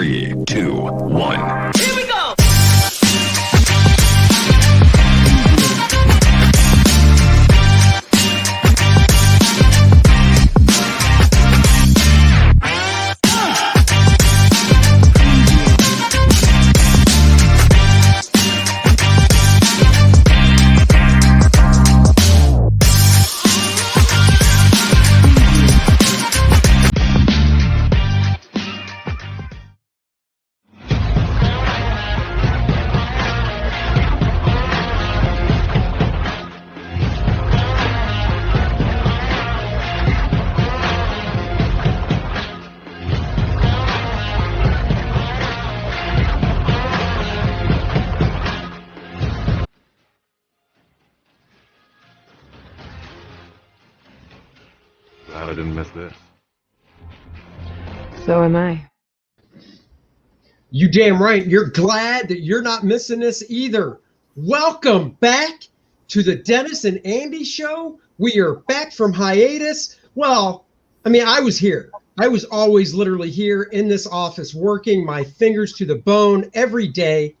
3, 2, 1. Here we go! Glad I didn't miss this. So am I. You damn right. You're glad that you're not missing this either. Welcome back to the Dennis and Andy show. We are back from hiatus. Well, I mean, I was here. I was always literally here in this office working my fingers to the bone every day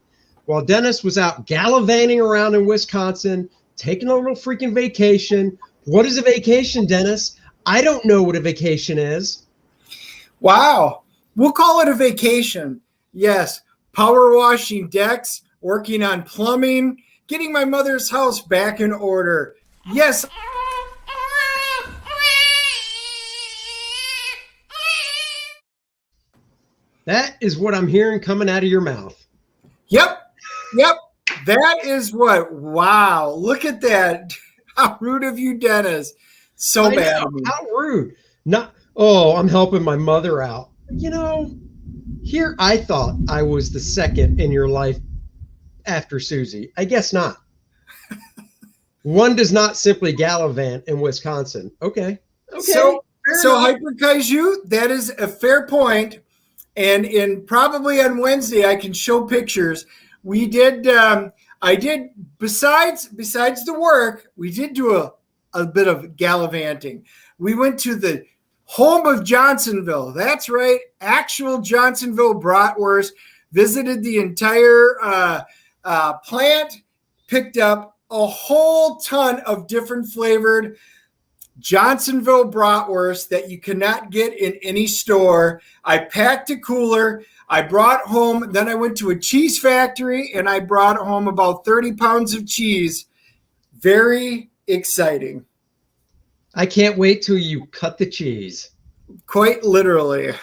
while Dennis was out gallivanting around in Wisconsin, taking a little freaking vacation. What is a vacation, Dennis? I don't know what a vacation is. Wow. We'll call it a vacation. Yes. Power washing decks, working on plumbing, getting my mother's house back in order. Yes. That is what I'm hearing coming out of your mouth. Yep. That is what. Wow. Look at that. How rude of you, Dennis. So I bad. know, how rude. Not, oh, I'm helping my mother out. You know, here I thought I was the second in your life after Susie. I guess not. One does not simply gallivant in Wisconsin. Okay. So Hyper Kaiju, that is a fair point. And in probably on Wednesday, I can show pictures. We did, I did, besides the work, we did do a bit of gallivanting. We went to the home of Johnsonville. That's right. Actual Johnsonville bratwurst. Visited the entire plant. Picked up a whole ton of different flavored Johnsonville bratwurst that you cannot get in any store. I packed a cooler. I brought home. Then I went to a cheese factory and I brought home about 30 pounds of cheese. Very exciting. I can't wait till you cut the cheese. Quite literally.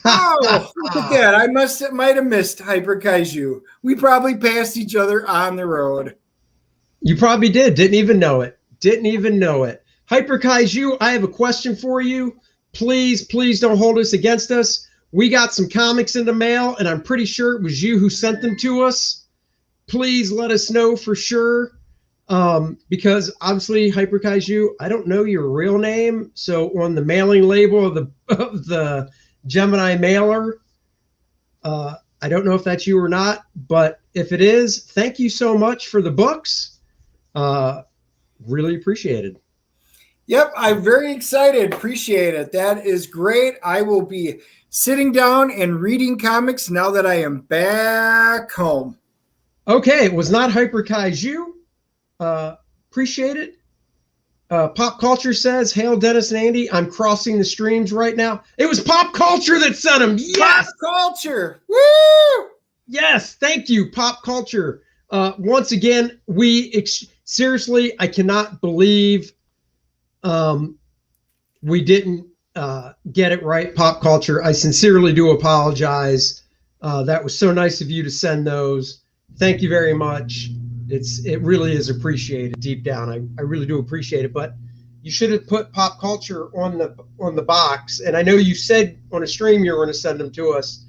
Oh, look at that. I might have missed Hyper Kaiju. We probably passed each other on the road. You probably did. Didn't even know it. Hyper Kaiju, I have a question for you. Please don't hold us against us. We got some comics in the mail, and I'm pretty sure it was you who sent them to us. Please let us know for sure. Because obviously, Hyper Kaiju, I don't know your real name. So on the mailing label of the Gemini mailer, I don't know if that's you or not. But if it is, thank you so much for the books. Really appreciated. Yep, I'm very excited. Appreciate it. That is great. I will be sitting down and reading comics now that I am back home. Okay, it was not Hyper Kaiju. Appreciate it. Pop Culture says, "Hail Dennis and Andy. I'm crossing the streams right now." It was Pop Culture that sent him. Yes, Pop Culture. Woo! Yes, thank you, Pop Culture. Once again, seriously, I cannot believe we didn't get it right, Pop Culture. I sincerely do apologize. That was so nice of you to send those. Thank you very much. It really is appreciated deep down. I really do appreciate it. But you should have put Pop Culture on the box. And I know you said on a stream you were going to send them to us,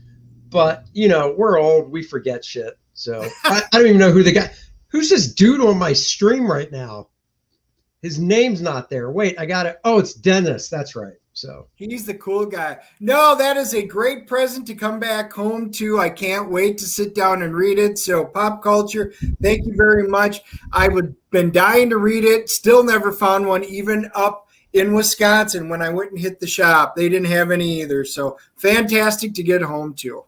but you know we're old. We forget shit. So I don't even know who the guy. Who's this dude on my stream right now? His name's not there. Wait, I got it. Oh, it's Dennis. That's right. So he's the cool guy. No, that is a great present to come back home to. I can't wait to sit down and read it. So Pop Culture, thank you very much. I've been dying to read it. Still never found one, even up in Wisconsin when I went and hit the shop. They didn't have any either. So fantastic to get home to.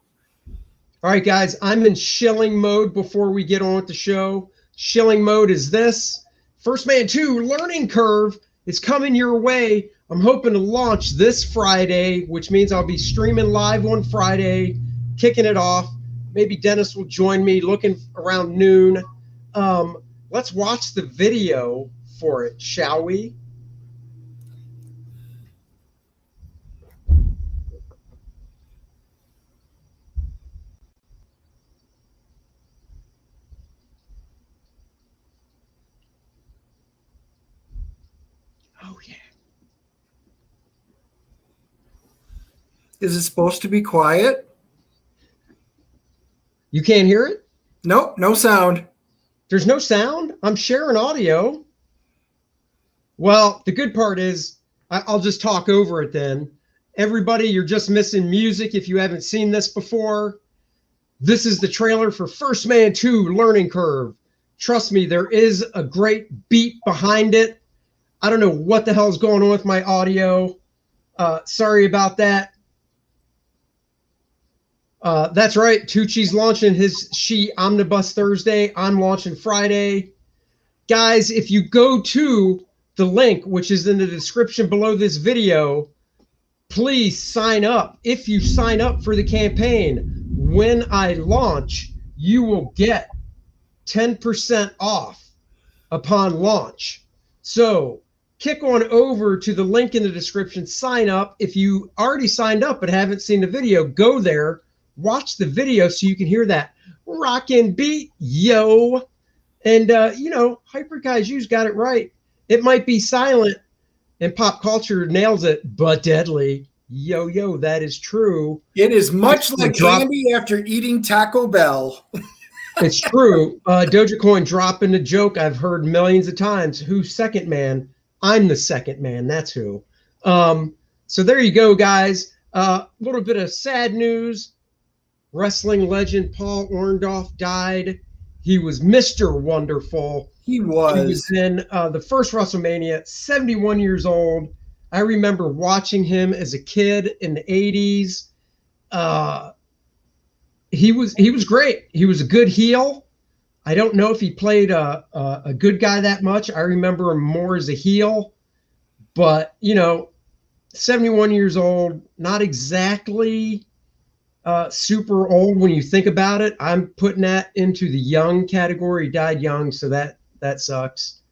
All right, guys, I'm in shilling mode before we get on with the show. Shilling mode is this. First Man 2 Learning Curve is coming your way. I'm hoping to launch this Friday, which means I'll be streaming live on Friday, kicking it off. Maybe Dennis will join me looking around noon. Let's watch the video for it, shall we? Oh, yeah. Is it supposed to be quiet? You can't hear it? Nope, no sound. There's no sound? I'm sharing audio. Well, the good part is I'll just talk over it then. Everybody, you're just missing music if you haven't seen this before. This is the trailer for First Man 2 Learning Curve. Trust me, there is a great beat behind it. I don't know what the hell is going on with my audio. Sorry about that. That's right. Tucci's launching his She Omnibus Thursday. I'm launching Friday. Guys, if you go to the link, which is in the description below this video, please sign up. If you sign up for the campaign, when I launch, you will get 10% off upon launch. So kick on over to the link in the description, sign up. If you already signed up but haven't seen the video, go there, watch the video so you can hear that rockin' beat, yo. And, Hyper Kaiju's got it right. It might be silent and pop culture nails it, but deadly. Yo, yo, that is true. It is much like Andy after eating Taco Bell. It's true. Dogecoin dropping the joke I've heard millions of times. Who's second man? I'm the second man. That's who. So there you go, guys. A little bit of sad news. Wrestling legend Paul Orndorff died. He was Mr. Wonderful. He was. He was in the first WrestleMania, 71 years old. I remember watching him as a kid in the 80s. He was great. He was a good heel. I don't know if he played a good guy that much. I remember him more as a heel. But, 71 years old, not exactly super old when you think about it. I'm putting that into the young category. He died young, so that sucks.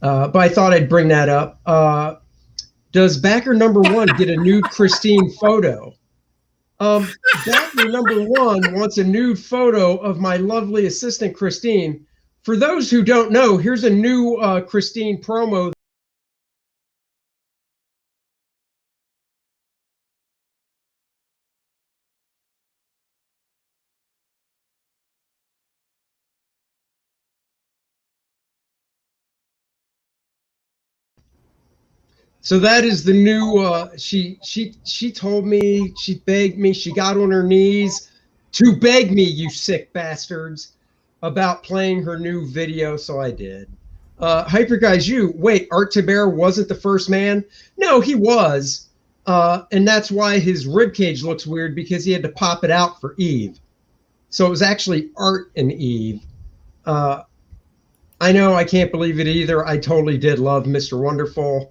But I thought I'd bring that up. Does backer number one get a nude Christine photo? Backer number one wants a nude photo of my lovely assistant, Christine. For those who don't know, here's a new Christine promo. So that is the new, she told me, she begged me, she got on her knees to beg me, you sick bastards, about playing her new video, so I did. Hyper Guys, wait, Art Taber wasn't the first man? No, he was, and that's why his ribcage looks weird, because he had to pop it out for Eve. So it was actually Art and Eve. I know, I can't believe it either. I totally did love Mr. Wonderful.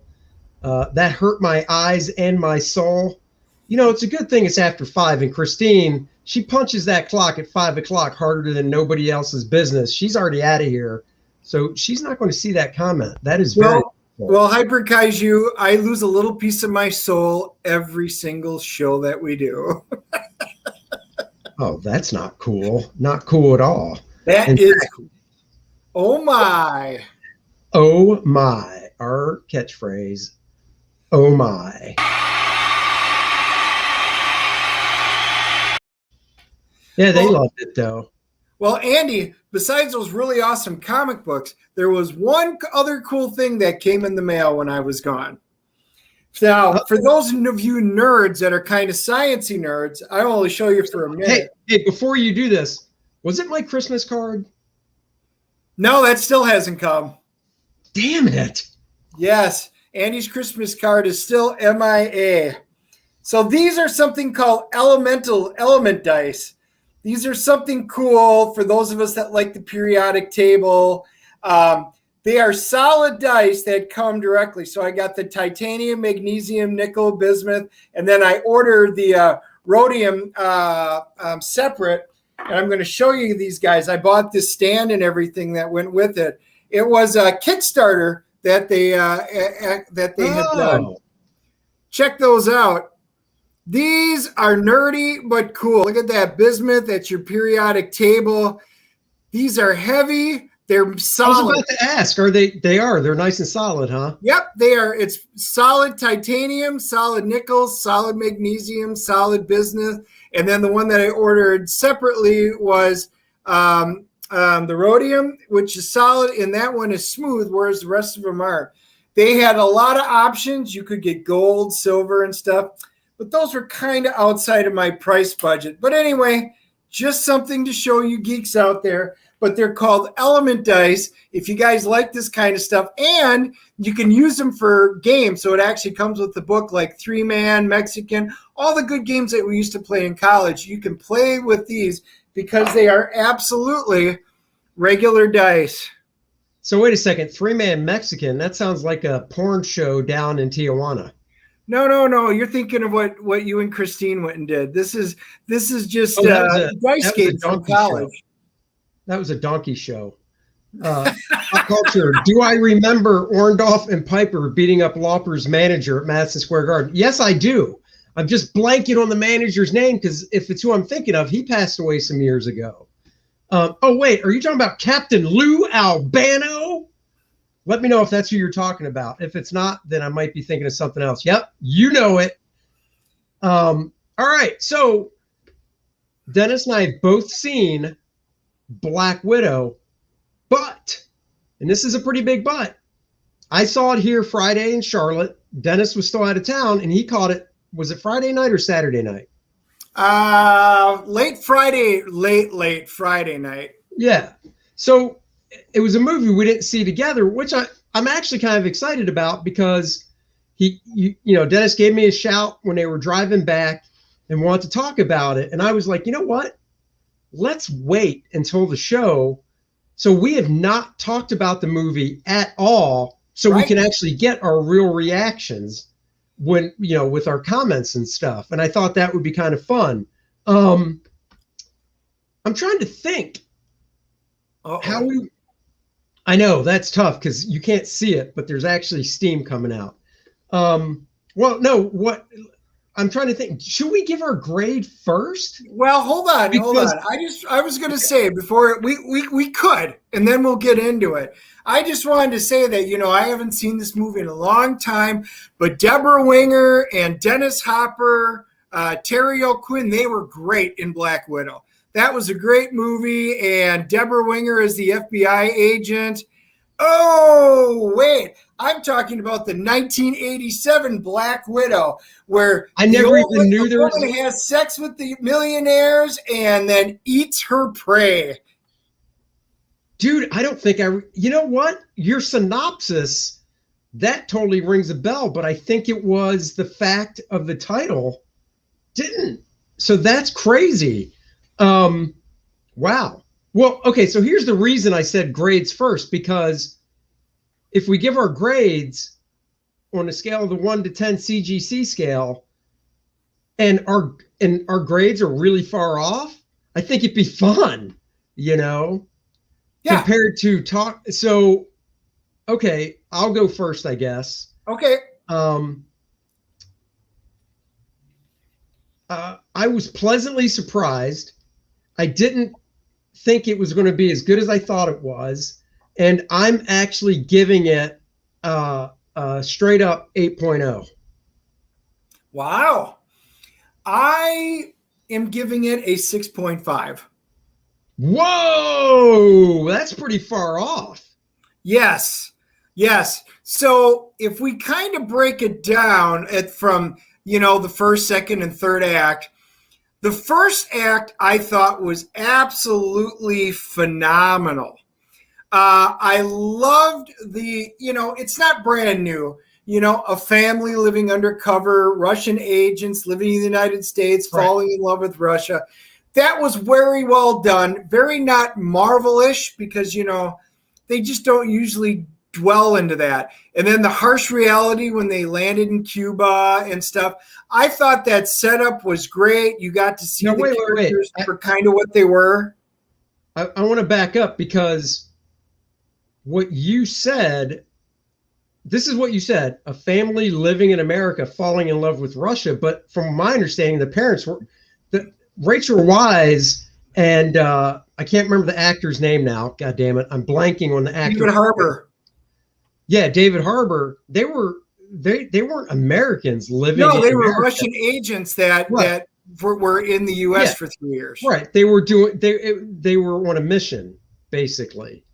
That hurt my eyes and my soul. It's a good thing it's after 5. And Christine, she punches that clock at 5 o'clock harder than nobody else's business. She's already out of here. So she's not going to see that comment. That is very well, Hyper Kaiju, I lose a little piece of my soul every single show that we do. Oh, that's not cool. Not cool at all. That is cool. Oh, my. Oh, my. Our catchphrase. Oh my. Yeah, they loved it though. Well, Andy, besides those really awesome comic books, there was one other cool thing that came in the mail when I was gone. Now, for those of you nerds that are kind of sciencey nerds, I will only show you for a minute. Hey, before you do this, was it my Christmas card? No, that still hasn't come. Damn it. Yes. Andy's Christmas card is still MIA. So these are something called element dice. These are something cool for those of us that like the periodic table. They are solid dice that come directly. So I got the titanium, magnesium, nickel, bismuth, and then I ordered the rhodium separate. And I'm going to show you these guys. I bought this stand and everything that went with it. It was a Kickstarter that they had done. Check those out. These are nerdy but cool. Look at that bismuth. That's your periodic table. These are heavy. They're solid. I was about to ask, are they? They are. They're nice and solid, huh? Yep, they are. It's solid titanium, solid nickel, solid magnesium, solid bismuth, and then the one that I ordered separately was the rhodium, which is solid, and that one is smooth, whereas the rest of them are. They had a lot of options. You could get gold, silver, and stuff, but those were kind of outside of my price budget. But anyway, just something to show you geeks out there. But they're called element dice if you guys like this kind of stuff. And you can use them for games. So it actually comes with the book like 3-Man, Mexican, all the good games that we used to play in college. You can play with these because they are absolutely regular dice. So wait a second, 3-Man Mexican, that sounds like a porn show down in Tijuana. No. You're thinking of what you and Christine went and did. This is just dice games from college. Show. That was a donkey show. Pop culture. Do I remember Orndorff and Piper beating up Lauper's manager at Madison Square Garden? Yes, I do. I'm just blanking on the manager's name because if it's who I'm thinking of, he passed away some years ago. Oh, wait. Are you talking about Captain Lou Albano? Let me know if that's who you're talking about. If it's not, then I might be thinking of something else. Yep, you know it. All right. So Dennis and I have both seen Black Widow, but, and this is a pretty big but, I saw it here Friday in Charlotte. Dennis was still out of town and he caught it. Was it Friday night or Saturday night? Late Friday night. Yeah. So it was a movie we didn't see together, which I'm actually kind of excited about because Dennis gave me a shout when they were driving back and wanted to talk about it. And I was like, you know what? Let's wait until the show. So we have not talked about the movie at all. So we can actually get our real reactions when, with our comments and stuff. And I thought that would be kind of fun. I'm trying to think how I know that's tough because you can't see it, but there's actually steam coming out. I'm trying to think. Should we give our grade first? Well, hold on. I was going to say before we could, and then we'll get into it. I just wanted to say that, I haven't seen this movie in a long time, but Deborah Winger and Dennis Hopper, Terry O'Quinn, they were great in Black Widow. That was a great movie, and Deborah Winger is the FBI agent. Oh, wait. I'm talking about the 1987 Black Widow, where I never even knew there was. The woman has sex with the millionaires and then eats her prey. Dude, I don't think you know what? Your synopsis, that totally rings a bell, but I think it was the fact of the title didn't. So that's crazy. Wow. Well, okay, so here's the reason I said grades first, because if we give our grades on a scale of the 1 to 10 CGC scale and our grades are really far off, I think it'd be fun, compared to talk. So, okay, I'll go first, I guess. Okay. I was pleasantly surprised. I didn't think it was going to be as good as I thought it was. And I'm actually giving it straight up 8.0. Wow. I am giving it a 6.5. Whoa, that's pretty far off. Yes. So if we kind of break it down from, the first, second, and third act, the first act I thought was absolutely phenomenal. I loved it's not brand new, a family living undercover, Russian agents living in the United States, falling in love with Russia. that was very well done. Very not Marvel-ish because, they just don't usually dwell into that. And then the harsh reality when they landed in Cuba and stuff. I thought that setup was great. You got to see characters for kind of what they were. I want to back up because what you said, this is what you said, a family living in America falling in love with Russia. But from my understanding, the parents were Rachel Weisz and I can't remember the actor's name now. God damn it. I'm blanking on the actor. David Harbour. Yeah, David Harbour. They weren't Americans living in America. America. Were Russian agents that were in the U.S. for 3 years. Right. They were on a mission, basically.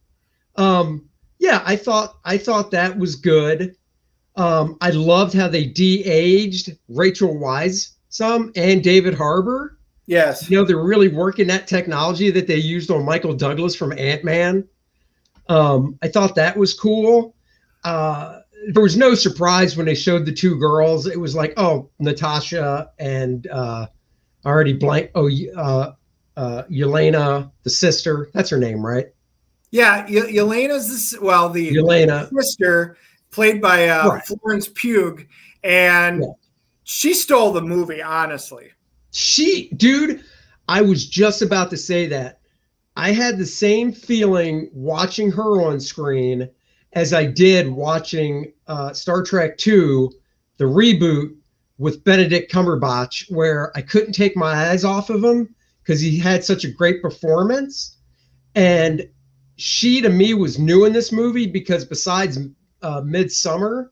I thought that was good. I loved how they de-aged Rachel Weisz some and David Harbour. Yes. They're really working that technology that they used on Michael Douglas from Ant-Man. I thought that was cool. There was no surprise when they showed the two girls. It was like, oh, Natasha and already blank. Oh, Yelena, the sister. That's her name, right? Yeah, Yelena's Yelena, sister, played by Florence Pugh, and she stole the movie. Honestly, dude, I was just about to say that. I had the same feeling watching her on screen as I did watching Star Trek II, the reboot with Benedict Cumberbatch, where I couldn't take my eyes off of him because he had such a great performance. And she, to me, was new in this movie because besides Midsummer,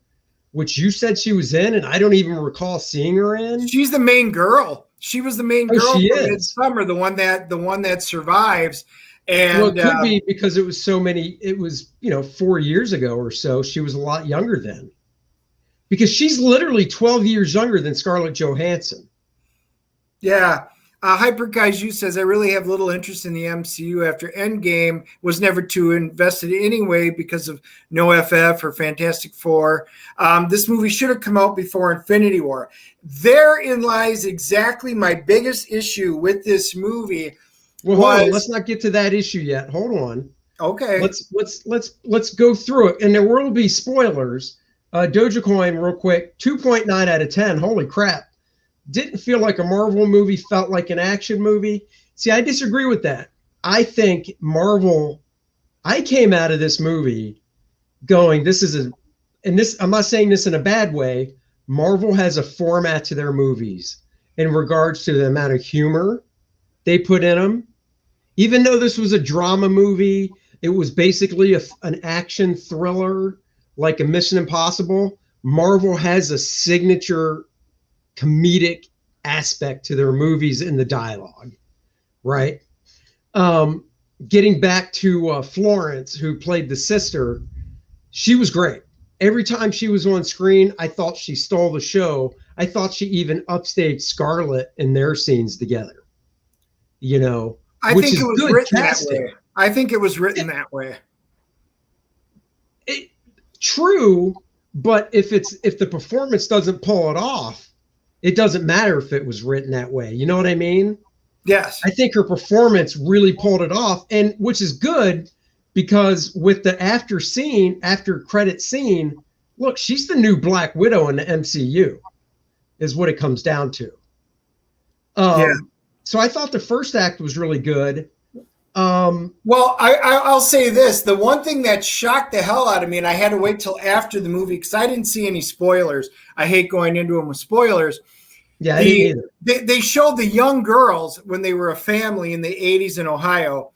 which you said she was in, and I don't even recall seeing her in. She's the main girl. She was the main girl from Midsummer, the one that survives. And well, it could be because it was 4 years ago or so. She was a lot younger then. Because she's literally 12 years younger than Scarlett Johansson. Yeah. Hyper Kaiju says, I really have little interest in the MCU after Endgame. Was never too invested anyway because of no FF or Fantastic Four. This movie should have come out before Infinity War. Therein lies exactly my biggest issue with this movie. Well, hold on. Let's not get to that issue yet. Hold on. Okay. Let's go through it. And there will be spoilers. Dogecoin, real quick, 2.9 out of 10. Holy crap. Didn't feel like a Marvel movie, felt like an action movie. See, I disagree with that. I think Marvel, I came out of this movie going, I'm not saying this in a bad way. Marvel has a format to their movies in regards to the amount of humor they put in them. Even though this was a drama movie, it was basically an action thriller like a Mission Impossible. Marvel has a signature comedic aspect to their movies in the dialogue, right? Getting back to Florence, who played the sister, she was great. Every time she was on screen, I thought she stole the show. I thought she even upstaged Scarlett in their scenes together. I think it was written that way. I think it was written that way. True, but if the performance doesn't pull it off, it doesn't matter if it was written that way. You know what I mean? Yes. I think her performance really pulled it off, and which is good because with the after credit scene, look, she's the new Black Widow in the MCU, is what it comes down to. So I thought the first act was really good. Well, I'll say this. The one thing that shocked the hell out of me, and I had to wait till after the movie because I didn't see any spoilers. I hate going into them with spoilers. Yeah, I didn't either. They showed the young girls when they were a family in the 80s in Ohio.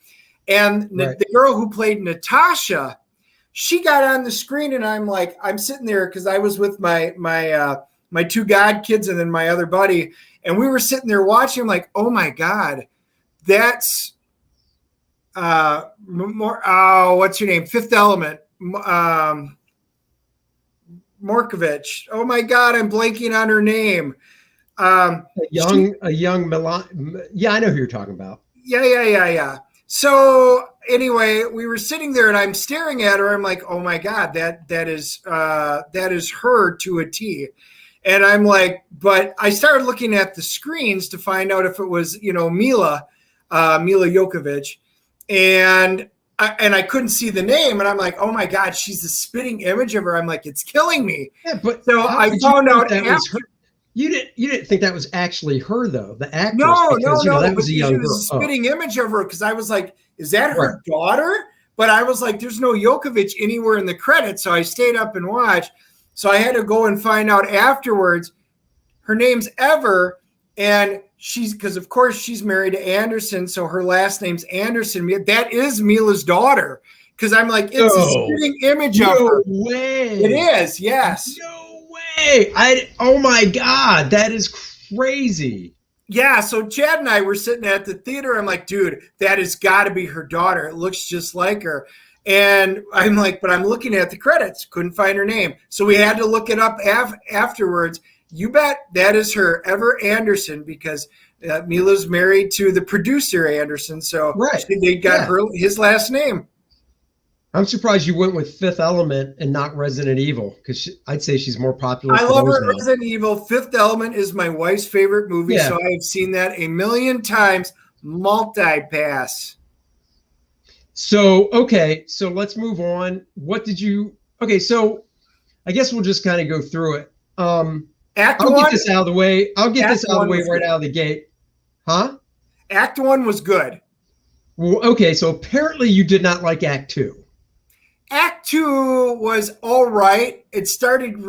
And the girl who played Natasha, she got on the screen, and I'm sitting there because I was with my two god kids and then my other buddy, and we were sitting there watching. I'm like, oh my God, that's what's your name? Fifth Element, Morkovich. Oh my God, I'm blanking on her name. A young Milan. Yeah, I know who you're talking about. Yeah. So anyway, we were sitting there, and I'm staring at her. I'm like, oh my God, that is her to a T. And I'm like, but I started looking at the screens to find out if it was, Mila. Mila Jovovich, and I couldn't see the name, and I'm like, oh my God, she's the spitting image of her. I'm like, it's killing me. Yeah, but so I found out that was her. You didn't think that was actually her though, the actress? No, because, no, that was a young girl. A spitting image of her, because I was like, is that her daughter? But I was like, there's no Jovovich anywhere in the credits, so I stayed up and watched. So I had to go and find out afterwards. Her name's Ever, and because of course she's married to Anderson, so her last name's Anderson. That is Mila's daughter, because I'm like, it's a spitting image of her. No way. It is, yes. No way. Oh my God, that is crazy. Yeah, so Chad and I were sitting at the theater. I'm like, dude, that has got to be her daughter. It looks just like her. And I'm like, but I'm looking at the credits. Couldn't find her name. So we had to look it up afterwards. You bet that is her, Ever Anderson, because Mila's married to the producer, Anderson. So they got his last name. I'm surprised you went with Fifth Element and not Resident Evil, because I'd say she's more popular. I love her. Resident Evil. Fifth Element is my wife's favorite movie, so I have seen that a million times. Multi-pass. So, okay, so let's move on. What did you? Okay, so I guess we'll just kind of go through it. I'll get this out of the way. I'll get this out of the way right out of the gate. Huh? Act 1 was good. Well, okay, so apparently you did not like Act 2. Act 2 was all right. It started.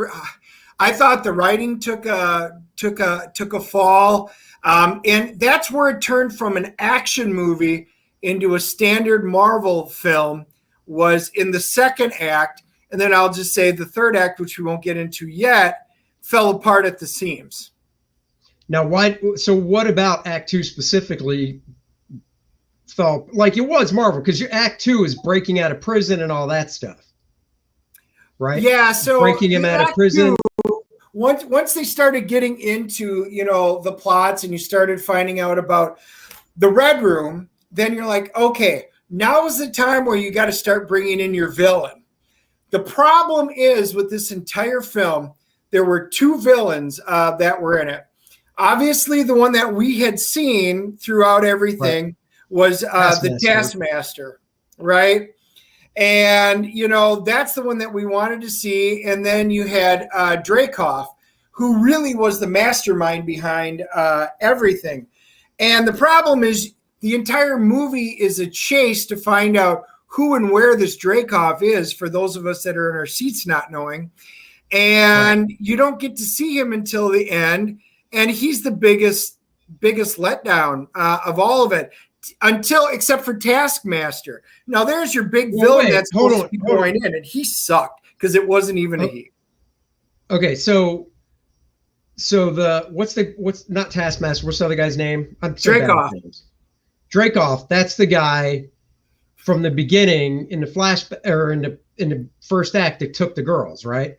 I thought the writing took a fall, and that's where it turned from an action movie into a standard Marvel film. Was in the second act, and then I'll just say the third act, which we won't get into yet, fell apart at the seams. Now, why? So, what about Act 2 specifically? Felt like it was Marvel, because your Act 2 is breaking out of prison and all that stuff, right? Yeah, so breaking him out of prison. Once they started getting into the plots, and you started finding out about the Red Room, then you're like, okay, now is the time where you got to start bringing in your villain. The problem is with this entire film, there were two villains that were in it. Obviously, the one that we had seen throughout everything was the Taskmaster, right? And, that's the one that we wanted to see. And then you had Dreykov, who really was the mastermind behind everything. And the problem is the entire movie is a chase to find out who and where this Dreykov is, for those of us that are in our seats not knowing. And you don't get to see him until the end. And he's the biggest letdown of all of it. Except for Taskmaster. Now there's your big villain that's supposed to be going in, and he sucked because it wasn't even a he. Okay, so what's not Taskmaster? What's the other guy's name? Dreykov. Dreykov. That's the guy from the beginning in the flashback or in the first act that took the girls, right?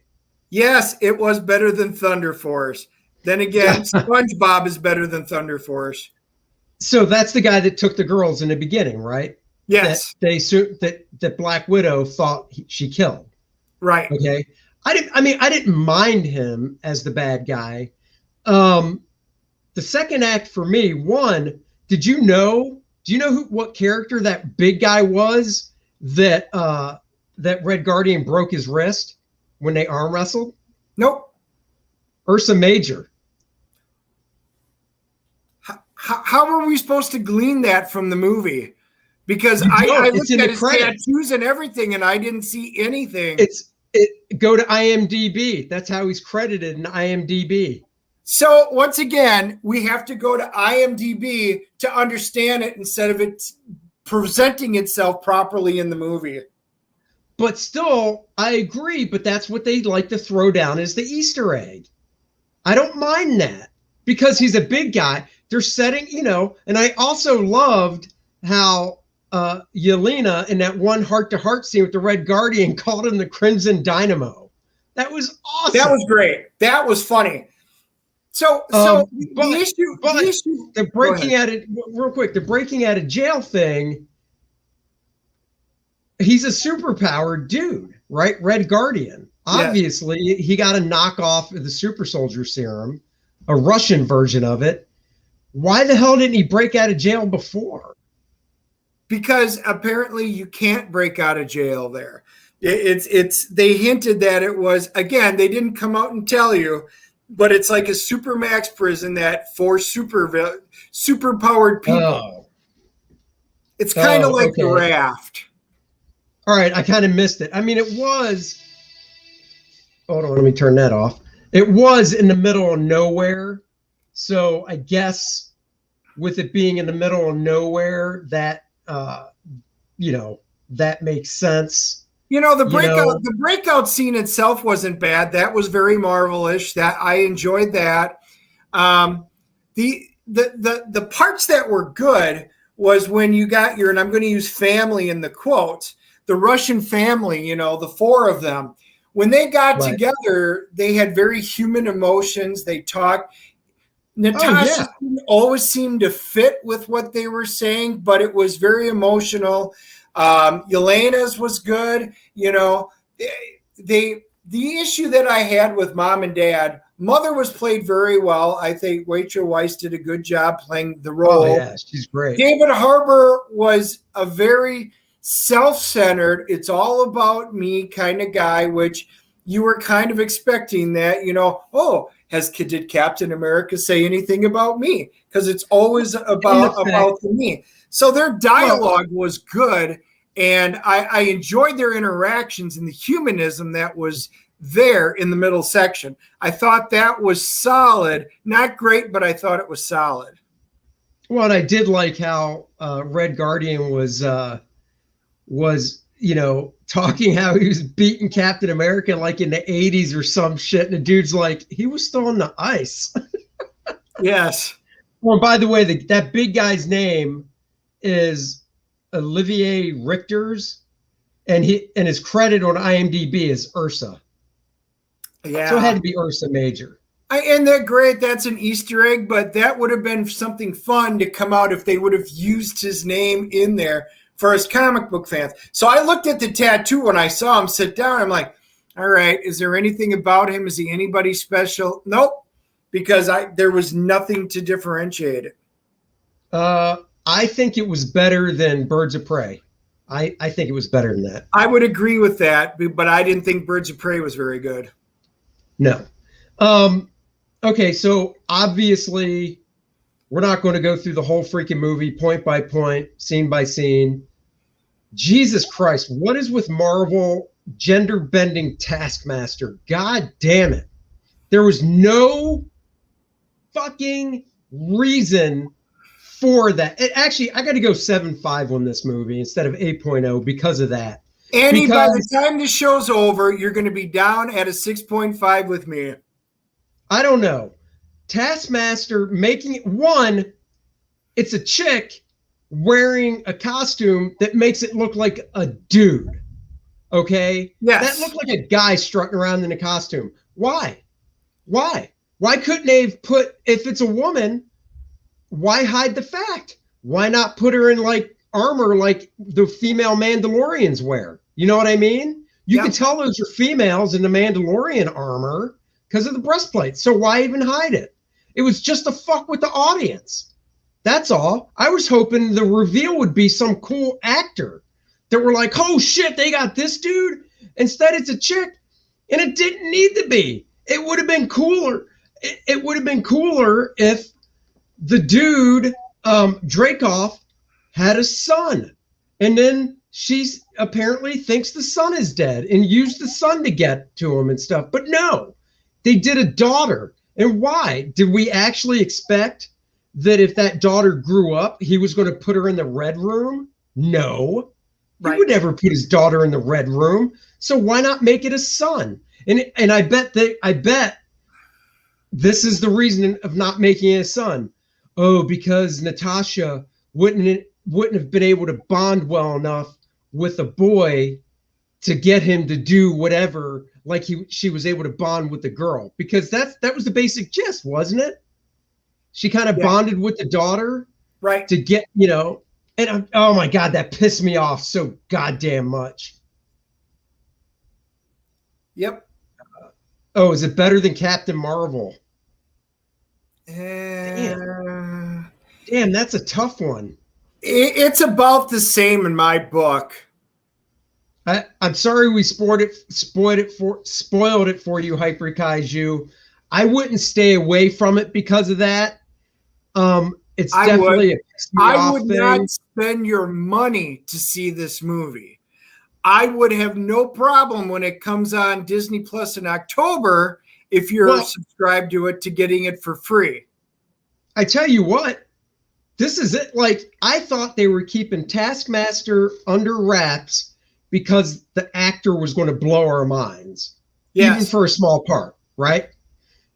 Yes, it was better than Thunder Force. Then again, SpongeBob is better than Thunder Force. So that's the guy that took the girls in the beginning, right? Yes. That Black Widow thought she killed. Right. Okay. I didn't mind him as the bad guy. The second act for me, do you know what character that big guy was that Red Guardian broke his wrist when they arm wrestled? Nope. Ursa Major. How are we supposed to glean that from the movie? Because I looked at his tattoos and everything, and I didn't see anything. Go to IMDb. That's how he's credited in IMDb. So once again, we have to go to IMDb to understand it instead of it presenting itself properly in the movie. But still, I agree. But that's what they like to throw down as the Easter egg. I don't mind that because he's a big guy. They're setting, and I also loved how Yelena in that one heart-to-heart scene with the Red Guardian called him the Crimson Dynamo. That was awesome. That was great. That was funny. The issue, the breaking out of real quick, the breaking out of jail thing. He's a superpowered dude, right? Red Guardian. Obviously, he got a knockoff of the super soldier serum, a Russian version of it. Why the hell didn't he break out of jail before? because apparently you can't break out of jail there. It's they hinted that it was, again, they didn't come out and tell you, but it's like a supermax prison that for superpowered people. Oh. It's kind of like okay. the Raft. All right, I kind of missed it. I mean, it was. Hold on, let me turn that off. It was in the middle of nowhere, so I guess with it being in the middle of nowhere, that that makes sense. The breakout scene itself wasn't bad. That was very Marvel-ish. That I enjoyed that. The parts that were good was when you got and I'm going to use family in the quotes, the Russian family, the four of them. When they got together, they had very human emotions. They talked. Natasha always seemed to fit with what they were saying, but it was very emotional. Yelena's was good. The issue that I had with mom and dad, mother was played very well. I think Rachel Weisz did a good job playing the role. Oh, yeah, she's great. David Harbour was a very self-centered, it's all about me kind of guy, which you were kind of expecting that, did Captain America say anything about me? Because it's always about me. So their dialogue was good, and I enjoyed their interactions and the humanism that was there in the middle section. I thought that was solid. Not great, but I thought it was solid. Well, and I did like how Red Guardian was talking how he was beating Captain America like in the 80s or some shit. And the dude's like, he was still on the ice. Yes. Well, by the way, that big guy's name is Olivier Richters, and his credit on IMDb is Ursa. Yeah. So it had to be Ursa Major. And they're great. That's an Easter egg, but that would have been something fun to come out if they would have used his name in there for us comic book fans. So I looked at the tattoo when I saw him sit down. I'm like, all right, is there anything about him? Is he anybody special? Nope, because there was nothing to differentiate it. I think it was better than Birds of Prey. I think it was better than that. I would agree with that, but I didn't think Birds of Prey was very good. No. Okay, so obviously we're not going to go through the whole freaking movie point by point, scene by scene. Jesus Christ, what is with Marvel gender-bending Taskmaster? God damn it. There was no fucking reason for that. Actually, I got to go 7.5 on this movie instead of 8.0 because of that. Andy, by the time the show's over, you're going to be down at a 6.5 with me. I don't know. Taskmaster making it one, it's a chick wearing a costume that makes it look like a dude. Okay? Yes. That looked like a guy strutting around in a costume. Why? Why couldn't they have put, if it's a woman, why hide the fact? Why not put her in like armor like the female Mandalorians wear? You know what I mean? You can tell those are females in the Mandalorian armor because of the breastplate. So why even hide it? It was just to fuck with the audience. That's all. I was hoping the reveal would be some cool actor that were like, oh shit, they got this dude. Instead, it's a chick. And it didn't need to be. It would have been cooler. It would have been cooler if the dude, Dracoff, had a son. And then she apparently thinks the son is dead and used the son to get to him and stuff. But no, they did a daughter. And why? Did we actually expect that if that daughter grew up, he was going to put her in the Red Room? No. Right. He would never put his daughter in the Red Room. So why not make it a son? And I bet this is the reason of not making it a son. Oh, because Natasha wouldn't have been able to bond well enough with a boy to get him to do whatever, like she was able to bond with the girl, because that was the basic gist, wasn't it? She kind of bonded with the daughter, right? To get, and oh my God, that pissed me off so goddamn much. Yep. Is it better than Captain Marvel? Damn, that's a tough one. It's about the same in my book. I'm sorry we spoiled it for you, Hyper Kaiju. I wouldn't stay away from it because of that. It's definitely a piss me I off would thing. not spend your money to see this movie. I would have no problem when it comes on Disney Plus in October, if you're subscribed to it, to getting it for free. I tell you what, this is it. Like, I thought they were keeping Taskmaster under wraps because the actor was going to blow our minds, even for a small part, right?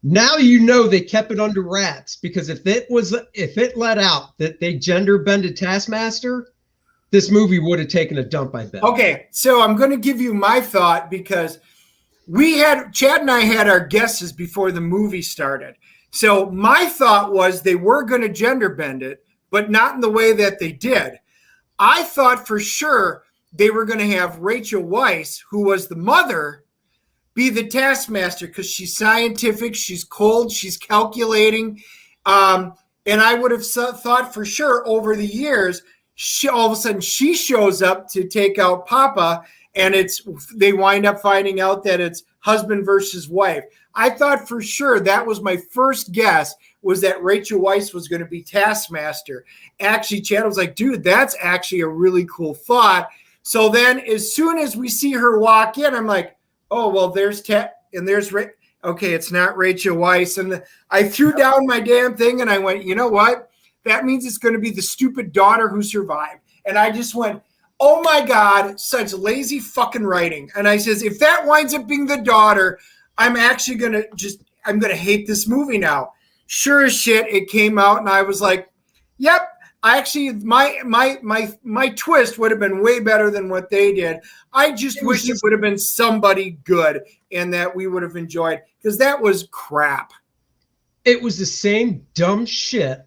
Now you know they kept it under wraps, because if it let out that they gender bended Taskmaster, this movie would have taken a dump, I bet. Okay, so I'm going to give you my thought, because Chad and I had our guesses before the movie started. So my thought was they were going to gender bend it, but not in the way that they did. I thought for sure they were going to have Rachel Weisz, who was the mother, be the Taskmaster, because she's scientific, she's cold, she's calculating. And I would have thought for sure over the years, all of a sudden she shows up to take out Papa, and they wind up finding out that it's husband versus wife. I thought for sure, that was my first guess, was that Rachel Weisz was going to be Taskmaster. Actually, Chad was like, dude, that's actually a really cool thought. So then as soon as we see her walk in, I'm like, oh, well, there's okay, it's not Rachel Weisz. And I threw down my damn thing and I went, you know what? That means it's going to be the stupid daughter who survived. And I just went, oh my God, such lazy fucking writing. And I says, if that winds up being the daughter, I'm actually going to hate this movie now. Sure as shit, it came out and I was like, yep. My twist would have been way better than what they did. I just wish it would have been somebody good and that we would have enjoyed, because that was crap. It was the same dumb shit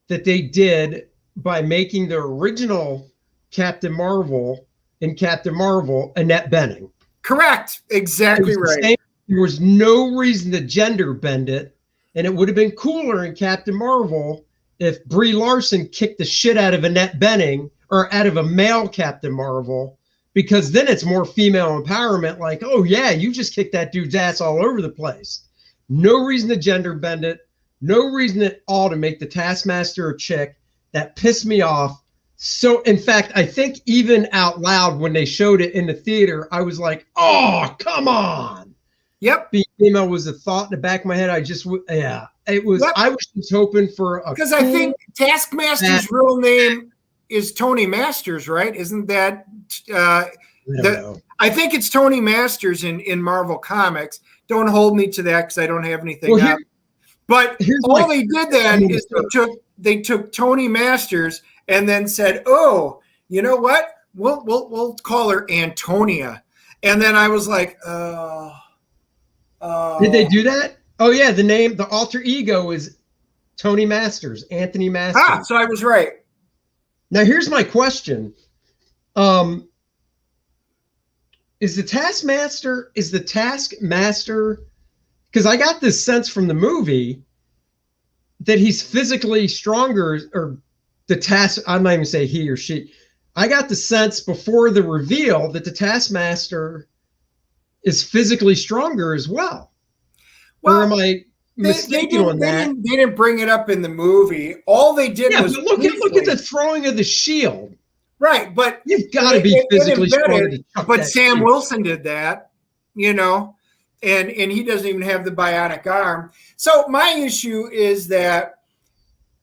that they did by making the original Captain Marvel Annette Bening. Correct. Exactly right. There was no reason to gender bend it, and it would have been cooler in Captain Marvel if Brie Larson kicked the shit out of Annette Bening, or out of a male Captain Marvel, because then it's more female empowerment. Like, oh yeah, you just kicked that dude's ass all over the place. No reason to gender bend it. No reason at all to make the Taskmaster a chick. That pissed me off. So, in fact, I think even out loud when they showed it in the theater, I was like, oh, come on. Yep. Being female was a thought in the back of my head. It was. Yep. I was just hoping for because I think Taskmaster's real name is Tony Masters, right? Isn't that? I think it's Tony Masters in Marvel Comics. Don't hold me to that because I don't have anything up. But all they did then is they took Tony Masters and then said, "Oh, you know what? We'll call her Antonia." And then I was like, did they do that? Oh yeah, the alter ego is Tony Masters, Anthony Masters. So I was right. Now here's my question: Is the Taskmaster? Because I got this sense from the movie that he's physically stronger, or the task. I'm not even say he or she. I got the sense before the reveal that the Taskmaster is physically stronger as well. Or am I mistaken on that? They didn't bring it up in the movie. All they did was look at the throwing of the shield. Right, but you've got to be physically strong. But Sam Wilson did that, and he doesn't even have the bionic arm. So my issue is that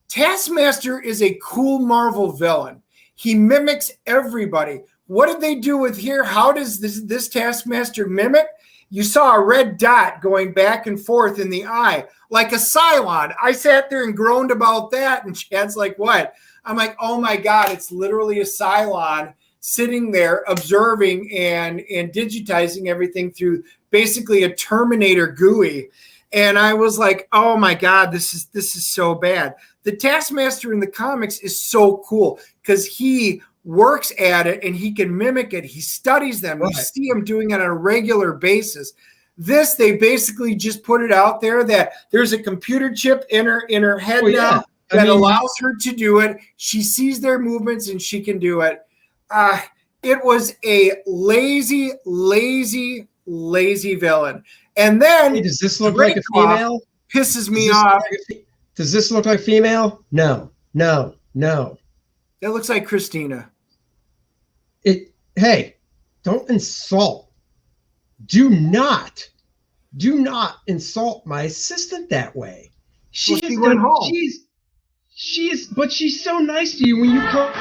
Taskmaster is a cool Marvel villain. He mimics everybody. What did they do with here? How does this Taskmaster mimic? You saw a red dot going back and forth in the eye, like a Cylon. I sat there and groaned about that, and Chad's like, what? I'm like, oh my God, it's literally a Cylon sitting there observing and digitizing everything through basically a Terminator GUI. And I was like, oh my God, this is so bad. The Taskmaster in the comics is so cool because he works at it and he can mimic it. He studies them. Right. You see him doing it on a regular basis. They basically just put it out there that there's a computer chip in her head now. that allows her to do it. She sees their movements and she can do it. It was a lazy villain. And then Hey, does this look like a female? Pisses me off. Does this look like female? No. That looks like Christina. Hey, don't insult. Do not insult my assistant that way. She went home. But she's so nice to you when you come.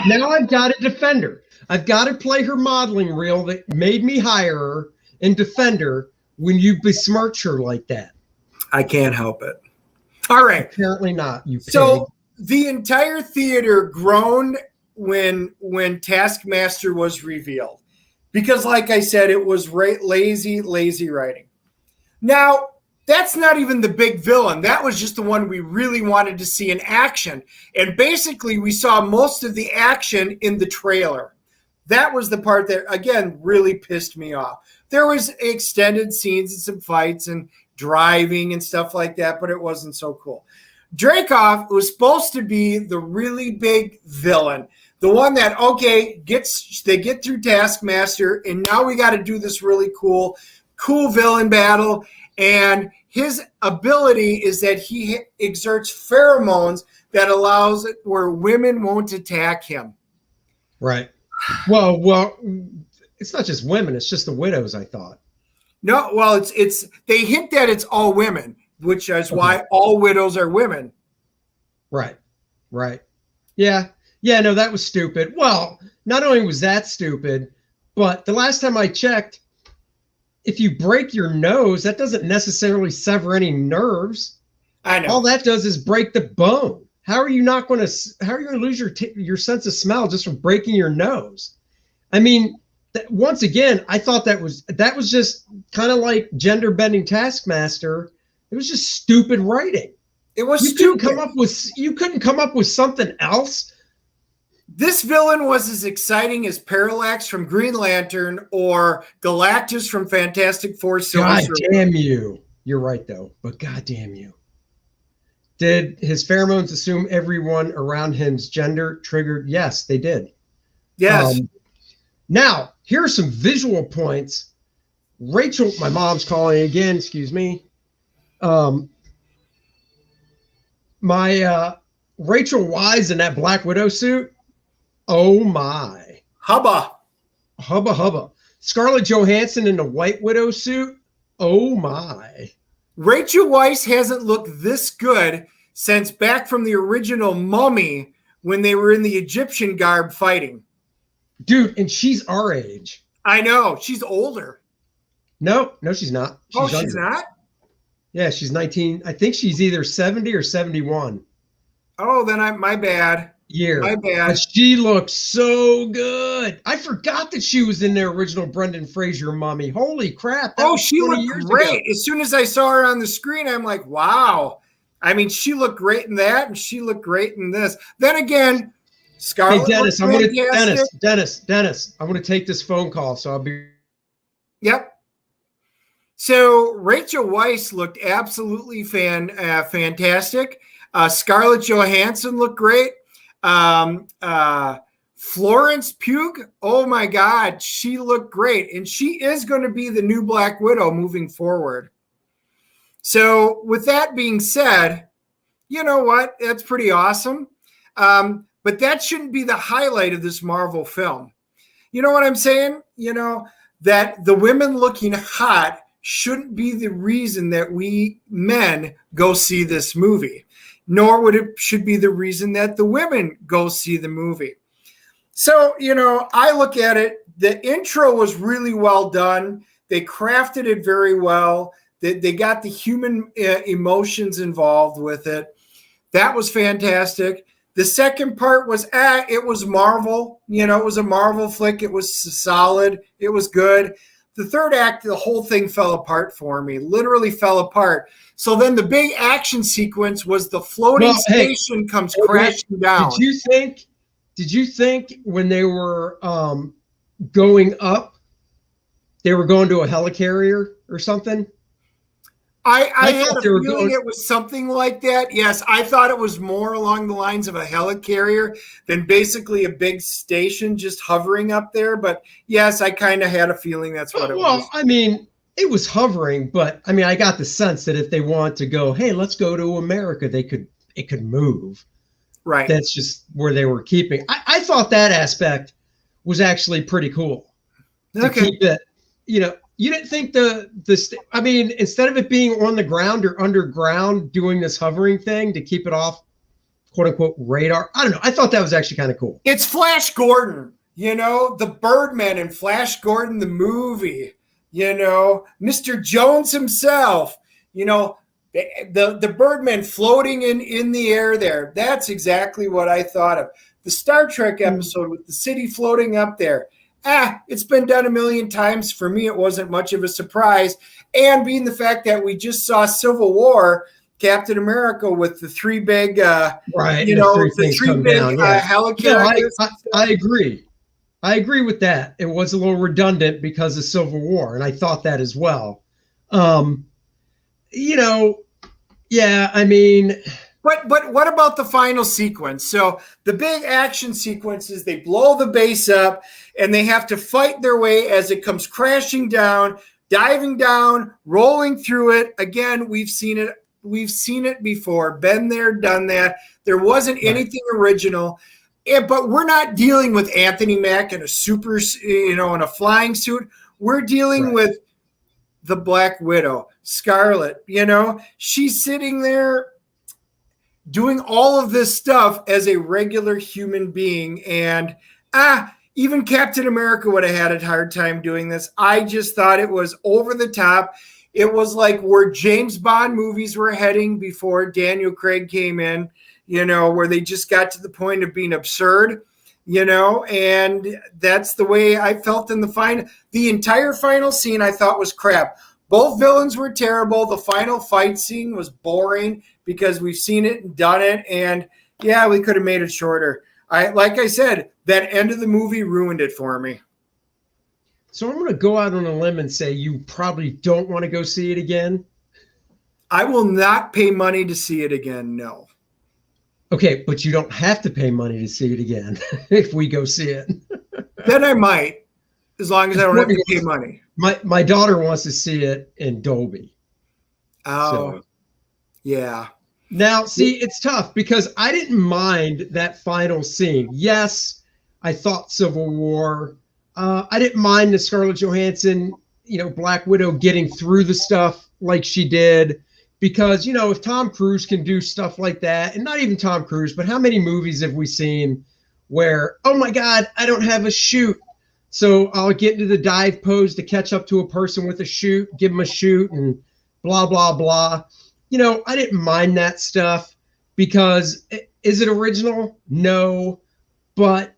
Now I've got to defend her. I've got to play her modeling reel that made me hire her and defend her when you besmirch her like that. I can't help it. All right. Apparently not. You pig. So the entire theater groaned when Taskmaster was revealed. Because like I said, it was lazy writing. Now, that's not even the big villain. That was just the one we really wanted to see in action. And basically, we saw most of the action in the trailer. That was the part that, again, really pissed me off. There was extended scenes and some fights and driving and stuff like that, but it wasn't so cool. Dreykov was supposed to be the really big villain. The one that, they get through Taskmaster, and now we got to do this really cool villain battle. And his ability is that he exerts pheromones that allows it where women won't attack him. Right. Well, it's not just women; it's just the widows. I thought. No, well, it's they hint that it's all women, which is why all widows are women. Right. Yeah. No, that was stupid. Well, not only was that stupid, but the last time I checked, if you break your nose, that doesn't necessarily sever any nerves. I know. All that does is break the bone. How are you going to lose your sense of smell just from breaking your nose? I mean, once again, I thought that was just kind of like gender bending Taskmaster. It was just stupid writing. It was stupid. You couldn't come up with something else. This villain was as exciting as Parallax from Green Lantern or Galactus from Fantastic Four. God damn you. You're right, though, but God damn you. Did his pheromones assume everyone around him's gender triggered? Yes, they did. Yes. Now, here are some visual points. Rachel, my mom's calling again, excuse me. Rachel Wise in that Black Widow suit. Oh my. Hubba. Scarlett Johansson in the White Widow suit. Oh my. Rachel Weisz hasn't looked this good since back from the original Mummy when they were in the Egyptian garb fighting. Dude, and she's our age. I know. She's older. No, she's not. She's not? Yeah, she's 19. I think she's either 70 or 71. Oh, then my bad. My bad. But she looks so good. I forgot that she was in the original Brendan Fraser Mummy. Holy crap. She looked great. As soon as I saw her on the screen, I'm like, wow. I mean, she looked great in that, and she looked great in this. Then again, Scarlett. Hey, Dennis, I'm going to take this phone call, so I'll be. Yep. So Rachel Weisz looked absolutely fantastic. Scarlett Johansson looked great. Florence Pugh, oh my God, she looked great. And she is going to be the new Black Widow moving forward. So with that being said, you know what? That's pretty awesome. But that shouldn't be the highlight of this Marvel film. You know what I'm saying? You know, that the women looking hot shouldn't be the reason that we men go see this movie. Nor should be the reason that the women go see the movie. So, you know, I look at it, the intro was really well done. They crafted it very well. They got the human emotions involved with it. That was fantastic. The second part was, it was Marvel. You know, it was a Marvel flick. It was solid. It was good. The third act, the whole thing fell apart for me, literally fell apart. So then the big action sequence was the floating station comes crashing down. Did you think when they were going up, they were going to a helicarrier or something? I had thought a they were feeling going. it was something like that. Yes, I thought it was more along the lines of a helicarrier than basically a big station just hovering up there. But yes, I kind of had a feeling that's what it Well, was. I mean, it was hovering, but I mean, I got the sense that if they want to go, hey, let's go to America, they could. It could move. Right. That's just where they were keeping. I thought that aspect was actually pretty cool to Okay. keep it. You didn't think I mean, instead of it being on the ground or underground doing this hovering thing to keep it off, quote unquote, radar. I don't know. I thought that was actually kind of cool. It's Flash Gordon, the Birdman in Flash Gordon, the movie, Mr. Jones himself, the Birdman floating in the air there. That's exactly what I thought of. The Star Trek episode with the city floating up there. It's been done a million times. For me, it wasn't much of a surprise. And being the fact that we just saw Civil War, Captain America with the three big, right, the three big down, yeah. helicarriers. No, I agree. I agree with that. It was a little redundant because of Civil War, and I thought that as well. Yeah, I mean. But what about the final sequence? So the big action sequences, they blow the base up and they have to fight their way as it comes crashing down, diving down, rolling through it. Again, we've seen it before, been there, done that. There wasn't anything original. But we're not dealing with Anthony Mack in a in a flying suit. We're dealing with the Black Widow, Scarlet. She's sitting there doing all of this stuff as a regular human being. And even Captain America would have had a hard time doing this. I just thought it was over the top. It was like where James Bond movies were heading before Daniel Craig came in, where they just got to the point of being absurd, and that's the way I felt in the entire final scene. I thought was crap. Both villains were terrible. The final fight scene was boring because we've seen it and done it. And yeah, we could have made it shorter. Like I said, that end of the movie ruined it for me. So I'm going to go out on a limb and say you probably don't want to go see it again. I will not pay money to see it again. No. Okay, but you don't have to pay money to see it again if we go see it. Then I might, as long as I don't have to pay money. My daughter wants to see it in Dolby. Oh, yeah. Now, see, it's tough because I didn't mind that final scene. Yes, I thought Civil War. I didn't mind the Scarlett Johansson, Black Widow getting through the stuff like she did. Because, if Tom Cruise can do stuff like that, and not even Tom Cruise, but how many movies have we seen where, oh my God, I don't have a chute. So I'll get into the dive pose to catch up to a person with a chute, give them a chute, and blah, blah, blah. I didn't mind that stuff because is it original? No. But,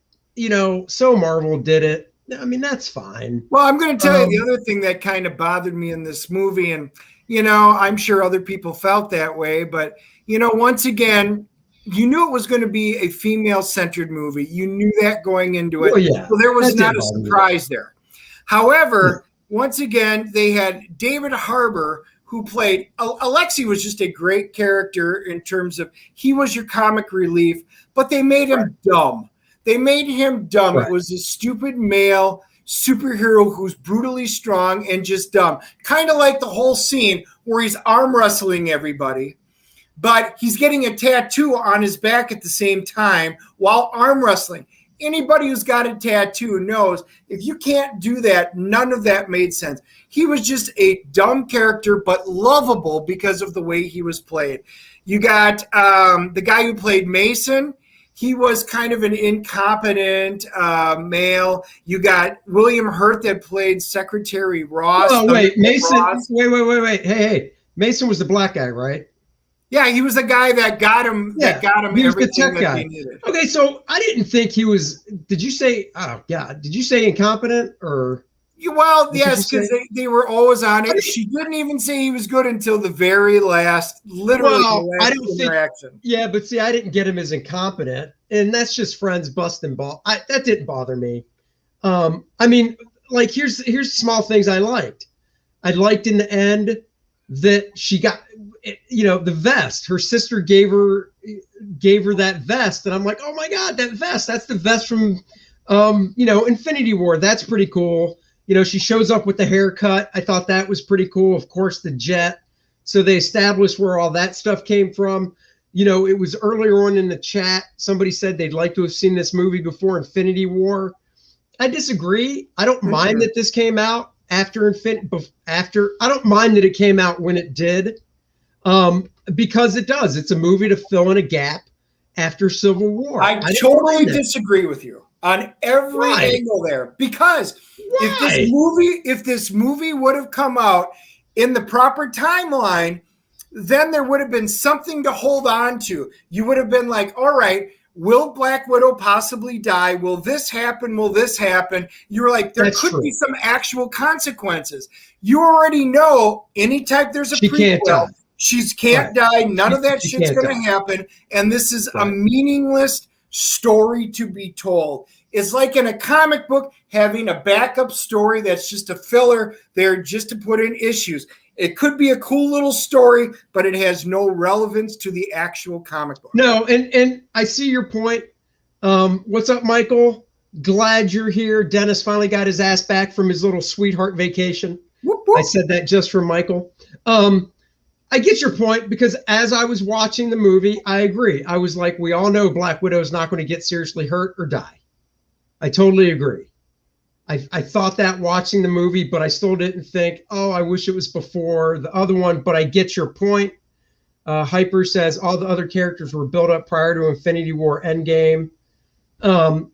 so Marvel did it. I mean, that's fine. Well, I'm going to tell you the other thing that kind of bothered me in this movie, and, I'm sure other people felt that way, but, once again, you knew it was going to be a female-centered movie. You knew that going into it. Well, yeah. So there was not a surprise there. However, once again, they had David Harbour, who played Alexei was just a great character in terms of he was your comic relief, but they made him dumb. They made him dumb. Right. It was a stupid male superhero who's brutally strong and just dumb. Kind of like the whole scene where he's arm wrestling everybody, but he's getting a tattoo on his back at the same time while arm wrestling. Anybody who's got a tattoo knows if you can't do that, none of that made sense. He was just a dumb character, but lovable because of the way he was played. You got the guy who played Mason. He was kind of an incompetent male. You got William Hurt that played Secretary Ross. Oh, wait, Mason. Ross. Wait. Hey. Mason was the black guy, right? Yeah, he was the guy that got him. Yeah, that got him. He was the tech guy. Okay, so I didn't think he was. Did you say? Oh God, did you say incompetent or? Well, What did you yes, because say? they were always on it. She didn't even say he was good until the very last, literally the Well, I last don't think. interaction. Yeah, but see, I didn't get him as incompetent, and that's just friends busting ball. That didn't bother me. I mean, like here's small things I liked. I liked in the end that she got, the vest. Her sister gave her that vest, and I'm like, oh my god, that vest. That's the vest from, Infinity War. That's pretty cool. She shows up with the haircut. I thought that was pretty cool. Of course, the jet. So they established where all that stuff came from. It was earlier on in the chat. Somebody said they'd like to have seen this movie before Infinity War. I disagree. I don't mind that this came out after. I don't mind that it came out when it did, because it does. It's a movie to fill in a gap after Civil War. I totally disagree with you on every angle there, because if this movie would have come out in the proper timeline, then there would have been something to hold on to. You would have been like, all right, will Black Widow possibly die? Will this happen? Will this happen? You're like, there could be some actual consequences. You already know anytime there's a prequel, she can't die. None of that shit's going to happen. And this is a meaningless story to be told. It's like in a comic book having a backup story that's just a filler there just to put in issues. It could be a cool little story, but it has no relevance to the actual comic book. No, and I see your point. What's up, Michael? Glad you're here. Dennis finally got his ass back from his little sweetheart vacation. Whoop, whoop. I said that just for Michael. I get your point, because as I was watching the movie, I agree. I was like, we all know Black Widow is not going to get seriously hurt or die. I totally agree. I thought that watching the movie, but I still didn't think, oh, I wish it was before the other one. But I get your point. Hyper says all the other characters were built up prior to Infinity War Endgame.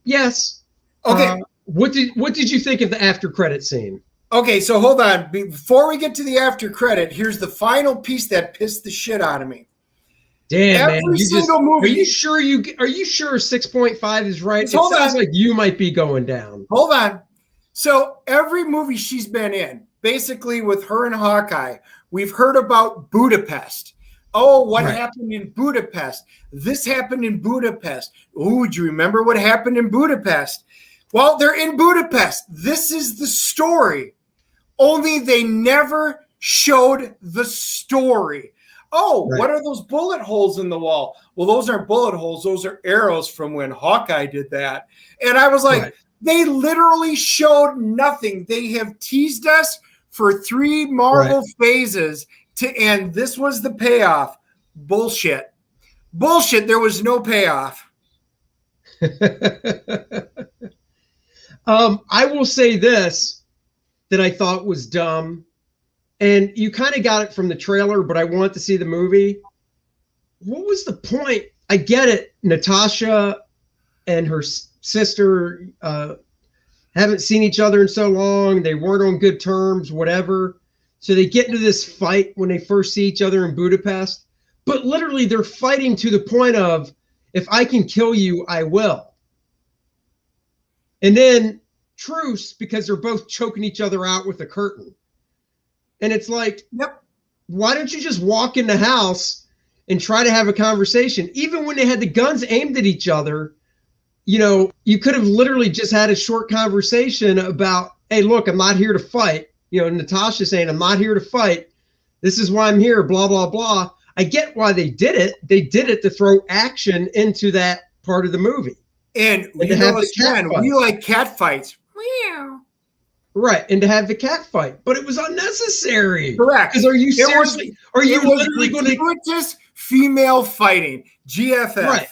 Yes. Okay. What did you think of the after credit scene? Okay, so hold on. Before we get to the after credit, here's the final piece that pissed the shit out of me. Damn, Every man! single movie. Are you sure 6.5 is right? It Hold sounds on. like you might be going down. Hold on. So every movie she's been in, basically with her and Hawkeye, we've heard about Budapest. Oh, what happened in Budapest? This happened in Budapest. Oh, do you remember what happened in Budapest? Well, they're in Budapest. This is the story. Only they never showed the story. Oh, what are those bullet holes in the wall? Well, those aren't bullet holes. Those are arrows from when Hawkeye did that. And I was like, they literally showed nothing. They have teased us for 3 Marvel phases to end. This was the payoff. Bullshit. Bullshit. There was no payoff. I will say this that I thought was dumb. And you kind of got it from the trailer, but I want to see the movie. What was the point? I get it. Natasha and her sister haven't seen each other in so long. They weren't on good terms, whatever. So they get into this fight when they first see each other in Budapest. But literally, they're fighting to the point of, if I can kill you, I will. And then truce, because they're both choking each other out with a curtain. And it's like, why don't you just walk in the house and try to have a conversation? Even when they had the guns aimed at each other, you could have literally just had a short conversation about, hey, look, I'm not here to fight. Natasha saying, I'm not here to fight. This is why I'm here, blah, blah, blah. I get why they did it. They did it to throw action into that part of the movie. And we like cat fights. Meow. Right, and to have the cat fight, but it was unnecessary. Correct. Because are you seriously? Are you literally going to female fighting? GFF. Right.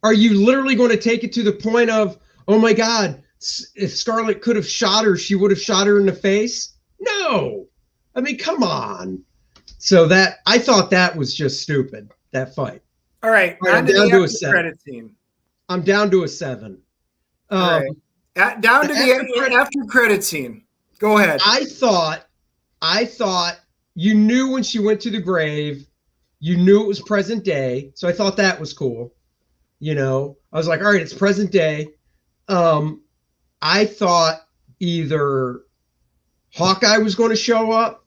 Are you literally going to take it to the point of, oh my God, if Scarlett could have shot her, she would have shot her in the face? No. I mean, come on. So I thought that was just stupid. That fight. All right. I'm down to a 7. Credit scene. I'm down to a 7. All right. Down to the after credit scene. Go ahead. I thought you knew when she went to the grave, you knew it was present day. So I thought that was cool. I was like, all right, it's present day. I thought either Hawkeye was going to show up,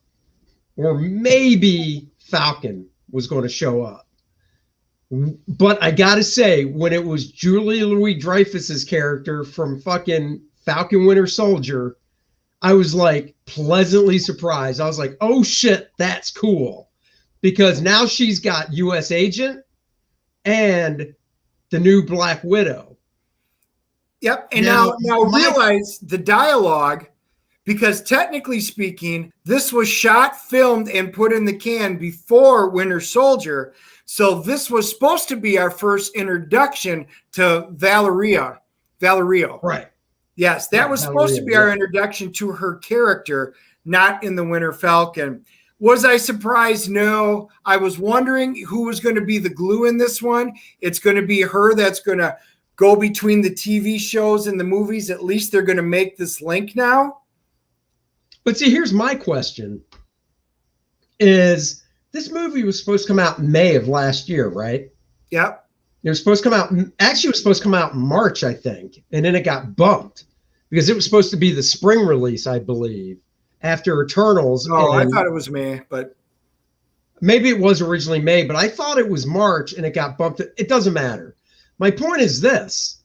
or maybe Falcon was going to show up. But I got to say, when it was Julie Louis-Dreyfus's character from fucking Falcon Winter Soldier, I was like pleasantly surprised. I was like, oh shit, that's cool. Because now she's got US Agent and the new Black Widow. Yep. And now realize the dialogue, because technically speaking, this was shot, filmed, and put in the can before Winter Soldier. So this was supposed to be our first introduction to Valerio. Right. Yes, that was supposed to be our introduction to her character, not in the Winter Falcon. Was I surprised? No. I was wondering who was going to be the glue in this one. It's going to be her that's going to go between the TV shows and the movies. At least they're going to make this link now. But see, here's my question. Is this movie was supposed to come out in May of last year, right? Yep. It was supposed to come out, actually it was supposed to come out in March, I think. And then it got bumped because it was supposed to be the spring release, I believe, after Eternals. Oh, I thought it was May, but maybe it was originally May, but I thought it was March and it got bumped. It doesn't matter. My point is this.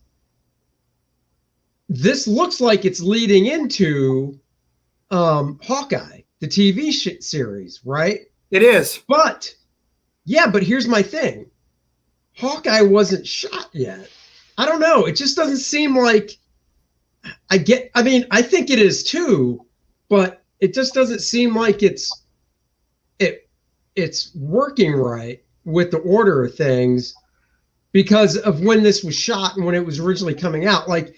This looks like it's leading into Hawkeye, the TV series, right? It is. But here's my thing. Hawkeye wasn't shot yet. I don't know. It just doesn't seem like I think it is too, but it just doesn't seem like it's working right with the order of things because of when this was shot and when it was originally coming out. Like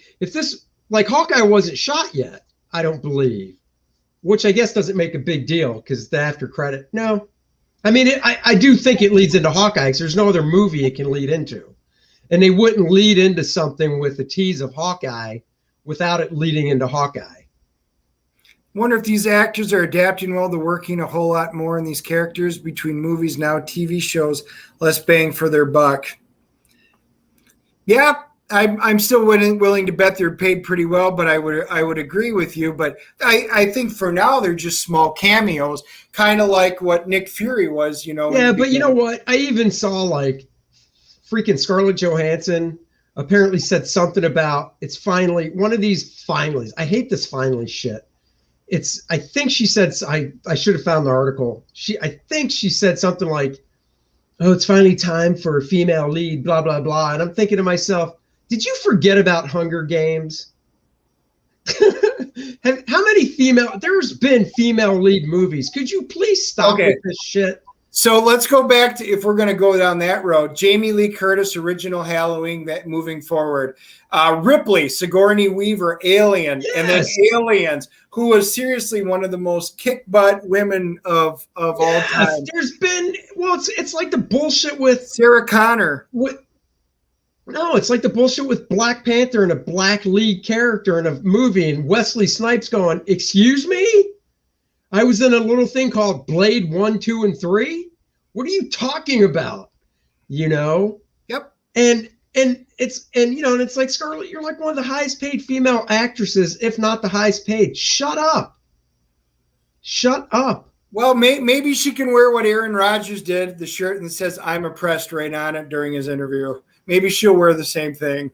Hawkeye wasn't shot yet, I don't believe, which I guess doesn't make a big deal because the after credit. No, I mean, I do think it leads into Hawkeye because there's no other movie it can lead into. And they wouldn't lead into something with the tease of Hawkeye without it leading into Hawkeye. Wonder if these actors are adapting well to working a whole lot more in these characters between movies now, TV shows, less bang for their buck. Yeah, I'm still willing to bet they're paid pretty well, but I would agree with you. But I think for now they're just small cameos, kind of like what Nick Fury was, you know. Yeah, but you know what? I even saw like freaking Scarlett Johansson apparently said something about it's finally one of these finallys. I hate this finally shit. I think she said, I should have found the article. I think she said something like, oh, it's finally time for a female lead, blah, blah, blah. And I'm thinking to myself, did you forget about Hunger Games? How many there's been female lead movies. Could you please stop with this shit? So let's go back to, if we're going to go down that road, Jamie Lee Curtis, original Halloween, that moving forward. Ripley, Sigourney Weaver, Alien, yes. And then Aliens, who was seriously one of the most kick-butt women of all time. There's been, it's like the bullshit with Sarah Connor. No, it's like the bullshit with Black Panther and a black lead character in a movie and Wesley Snipes going, excuse me? I was in a little thing called Blade 1, 2, and 3. What are you talking about? You know? Yep. And it's like, Scarlett, you're like one of the highest paid female actresses, if not the highest paid. Shut up. Shut up. Well, maybe she can wear what Aaron Rodgers did, the shirt that says "I'm oppressed" right on it during his interview. Maybe she'll wear the same thing.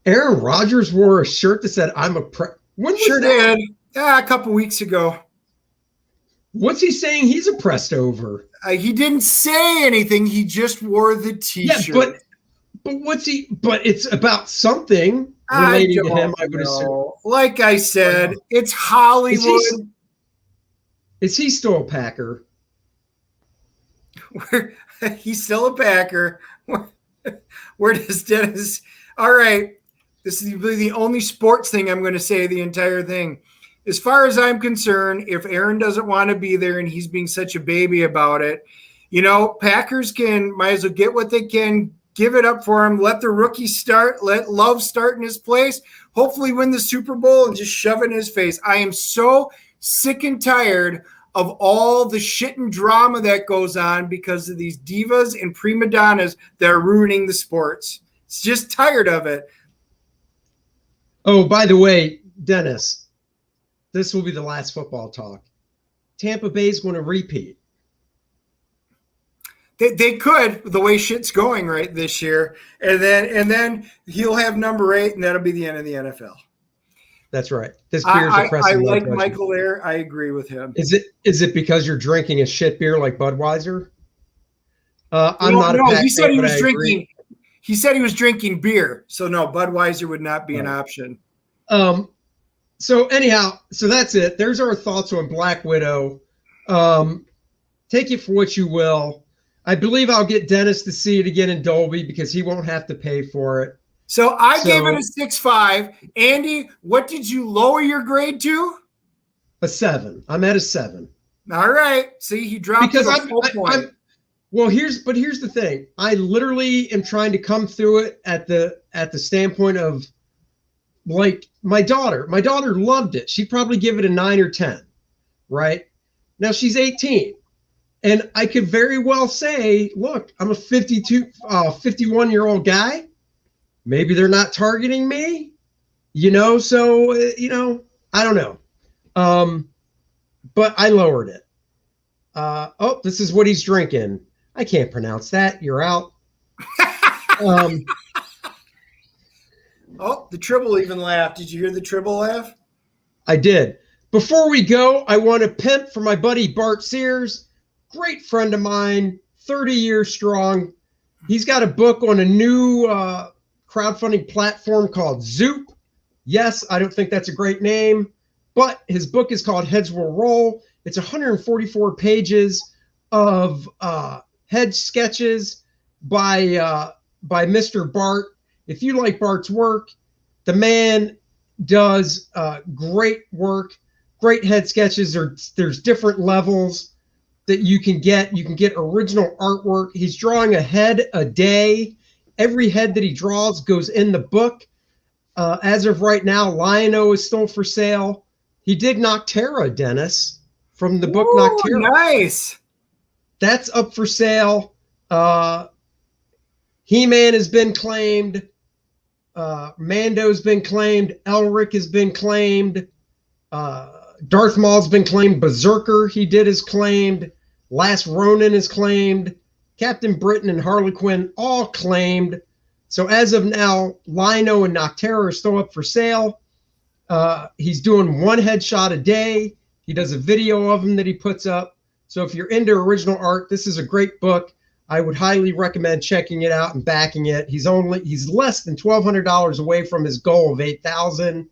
Aaron Rodgers wore a shirt that said "I'm oppressed." When was sure that? Did. Yeah, a couple weeks ago. What's he saying he's oppressed over? He didn't say anything. He just wore the T-shirt. Yeah, but what's he? But it's about something relating to him. I would assume. Like I said, it's Hollywood. Is he still a Packer? He's still a Packer. Where does Dennis? All right, this is the only sports thing I'm going to say the entire thing. As far as I'm concerned, if Aaron doesn't want to be there and he's being such a baby about it, you know, Packers might as well get what they can, give it up for him, let the rookie start, let Love start in his place, hopefully win the Super Bowl and just shove it in his face. I am so sick and tired of all the shit and drama that goes on because of these divas and prima donnas that are ruining the sports. It's just tired of it. Oh, by the way, Dennis, this will be the last football talk. Tampa Bay's going to repeat. They could, the way shit's going right this year, and then he'll have number 8, and that'll be the end of the NFL. That's right. This beer's oppressive. I like Michael there. I agree with him. Is it because you're drinking a shit beer like Budweiser? I'm not. No, he said he was drinking. He said he was drinking beer, so no, Budweiser would not be an option. So anyhow, so that's it. There's our thoughts on Black Widow. Take it for what you will. I believe I'll get Dennis to see it again in Dolby because he won't have to pay for it. So I gave it a 6.5. Andy, what did you lower your grade to? A 7. I'm at a 7. All right. See, he dropped because a full point. Well, here's the thing. I literally am trying to come through it at the standpoint of, like, my daughter. My daughter loved it. She'd probably give it a 9 or 10, right? Now she's 18. And I could very well say, look, I'm a 51-year-old guy. Maybe they're not targeting me, so, I don't know. But I lowered it. This is what he's drinking. I can't pronounce that. You're out. The Tribble even laughed. Did you hear the Tribble laugh? I did. Before we go, I want to pimp for my buddy Bart Sears. Great friend of mine, 30 years strong. He's got a book on a new crowdfunding platform called Zoop. Yes, I don't think that's a great name, but his book is called Heads Will Roll. It's 144 pages of head sketches by Mr. Bart. If you like Bart's work, the man does great work, great head sketches. There's different levels that you can get. You can get original artwork. He's drawing a head a day. Every head that he draws goes in the book. As of right now, Lion-O is still for sale. He did Noctera, Dennis, from the book Noctera. Nice. That's up for sale. He-Man has been claimed. Mando's been claimed. Elric has been claimed. Darth Maul's been claimed. Berserker, he did, is claimed. Last Ronin is claimed. Captain Britain and Harley Quinn all claimed. So as of now, Lion-O and Noctera are still up for sale. He's doing one headshot a day. He does a video of them that he puts up. So if you're into original art, this is a great book. I would highly recommend checking it out and backing it. He's less than $1,200 away from his goal of $8,000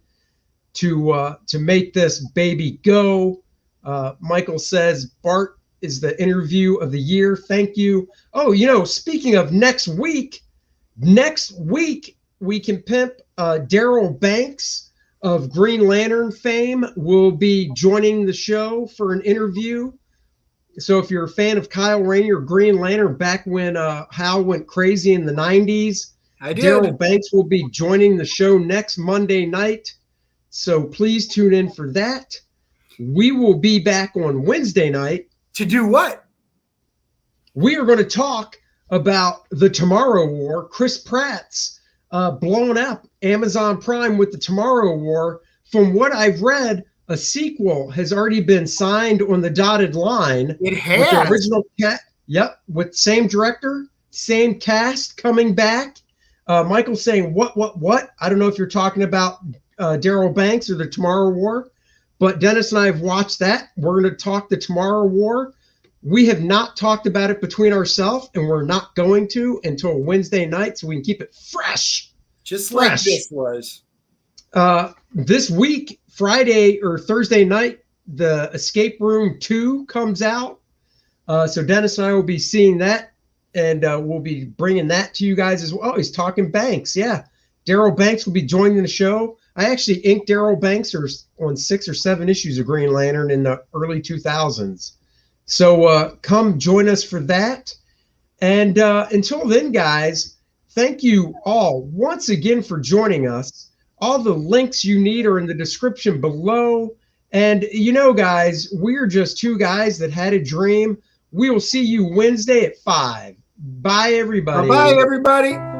to make this baby go. Michael says Bart is the interview of the year. Thank you. Oh, speaking of next week we can pimp. Daryl Banks of Green Lantern fame will be joining the show for an interview. So if you're a fan of Kyle Rayner, Green Lantern, back when Hal went crazy in the 90s, Daryl Banks will be joining the show next Monday night. So please tune in for that. We will be back on Wednesday night. To do what? We are going to talk about the Tomorrow War. Chris Pratt's blown up Amazon Prime with the Tomorrow War. From what I've read, a sequel has already been signed on the dotted line. It has. With the original Yep, with same director, same cast coming back. Michael's saying, what? I don't know if you're talking about Daryl Banks or the Tomorrow War, but Dennis and I have watched that. We're going to talk the Tomorrow War. We have not talked about it between ourselves, and we're not going to until Wednesday night, so we can keep it fresh. Just like this was. This week, Friday or Thursday night, the Escape Room 2 comes out. So Dennis and I will be seeing that, and we'll be bringing that to you guys as well. Oh, he's talking Banks. Yeah. Daryl Banks will be joining the show. I actually inked Daryl Banks on 6 or 7 issues of Green Lantern in the early 2000s. So come join us for that. And until then, guys, thank you all once again for joining us. All the links you need are in the description below. And guys, we're just two guys that had a dream. We will see you Wednesday at 5. Bye, everybody. Bye, everybody.